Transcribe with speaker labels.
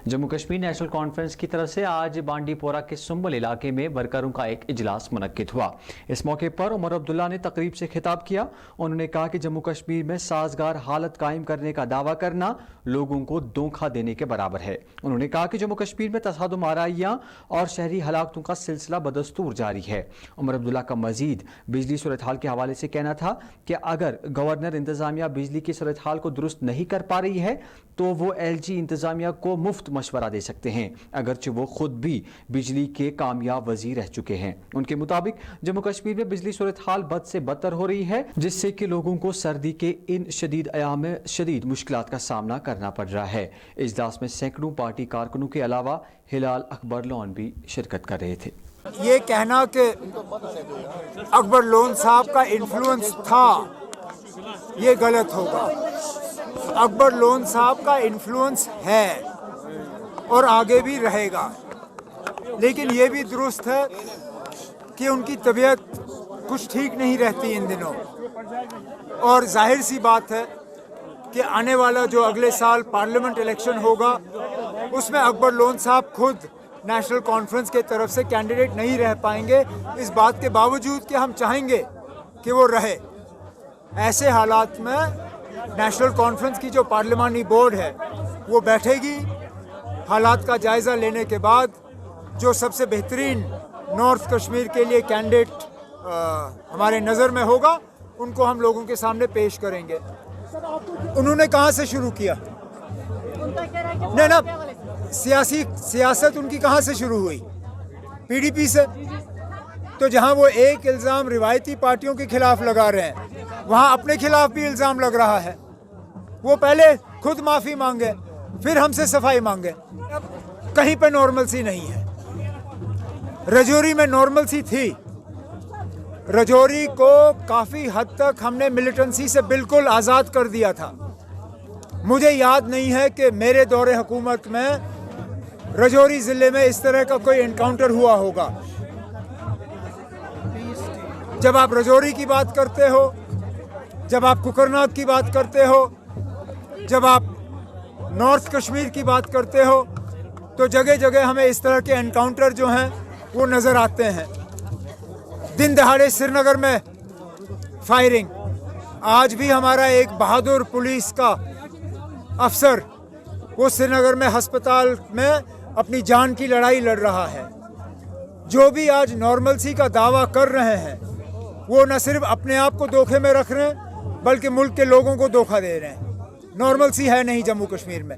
Speaker 1: Jammu Kashmir national conference की तरफ से आज बांडीपोरा के सुंबल इलाके में वर्करों का एक इजलास मुनक्किद हुआ। इस मौके पर उमर अब्दुल्ला ने तकरीब से खिताब किया। उन्होंने कहा कि जम्मू कश्मीर में साजगार हालत कायम करने का दावा करना लोगों को धोखा देने के बराबर है। उन्होंने कहा कि जम्मू कश्मीर में तसादुम आराइयां और शहरी हलाकतों का सिलसिला बदस्तूर जारी है। उमर अब्दुल्ला का मजीद बिजली सूरत हाल के हवाले से कहना था कि अगर गवर्नर इंतजामिया बिजली की सूरत हाल को दुरुस्त नहीं कर पा रही है तो वो LG इंतजामिया को मुफ्त मशवरा दे सकते हैं, अगरचे वो खुद भी बिजली के कामयाब वजीर रह चुके हैं। उनके मुताबिक जम्मू कश्मीर में बिजली सूरत हाल बद से बदतर हो रही है, जिससे कि लोगों को सर्दी के इन शदीद अयाम में शदीद मुश्किलात का सामना करना पड़ रहा है। इजलास में सैकड़ों पार्टी कारकुनों के अलावा हिलाल अकबर लोन भी शिरकत कर रहे थे।
Speaker 2: ये कहना कि अकबर लोन साहब का इन्फ्लुएंस था, ये गलत होगा। अकबर लोन साहब का इन्फ्लुएंस है और आगे भी रहेगा, लेकिन ये भी दुरुस्त है कि उनकी तबीयत कुछ ठीक नहीं रहती इन दिनों। और जाहिर सी बात है कि आने वाला जो अगले साल पार्लियामेंट इलेक्शन होगा उसमें अकबर लोन साहब खुद नेशनल कॉन्फ्रेंस के तरफ से कैंडिडेट नहीं रह पाएंगे, इस बात के बावजूद कि हम चाहेंगे कि वो रहे। ऐसे हालात में नेशनल कॉन्फ्रेंस की जो पार्लिमानी बोर्ड है वो बैठेगी, हालात का जायज़ा लेने के बाद जो सबसे बेहतरीन नॉर्थ कश्मीर के लिए कैंडिडेट हमारे नज़र में होगा उनको हम लोगों के सामने पेश करेंगे। उन्होंने कहाँ से शुरू किया? नहीं ना, सियासत उनकी कहाँ से शुरू हुई? PDP से। तो जहाँ वो एक इल्ज़ाम रिवायती पार्टियों के खिलाफ लगा रहे हैं, वहाँ अपने खिलाफ भी इल्ज़ाम लग रहा है। वो पहले खुद माफ़ी मांगे, फिर हमसे सफाई मांगे। कहीं पे नॉर्मलसी नहीं है। रजौरी में नॉर्मलसी थी। रजौरी को काफ़ी हद तक हमने मिलिटेंसी से बिल्कुल आज़ाद कर दिया था। मुझे याद नहीं है कि मेरे दौरे हुकूमत में रजौरी ज़िले में इस तरह का कोई एनकाउंटर हुआ होगा। जब आप रजौरी की बात करते हो, जब आप कुकरनाग की बात करते हो, जब आप नॉर्थ कश्मीर की बात करते हो, तो जगह जगह हमें इस तरह के एनकाउंटर जो हैं वो नज़र आते हैं। दिन दहाड़े श्रीनगर में फायरिंग। आज भी हमारा एक बहादुर पुलिस का अफसर वो श्रीनगर में अस्पताल में अपनी जान की लड़ाई लड़ रहा है। जो भी आज नॉर्मलसी का दावा कर रहे हैं वो न सिर्फ अपने आप को धोखे में रख रहे हैं बल्कि मुल्क के लोगों को धोखा दे रहे हैं। नॉर्मलसी है नहीं जम्मू कश्मीर में।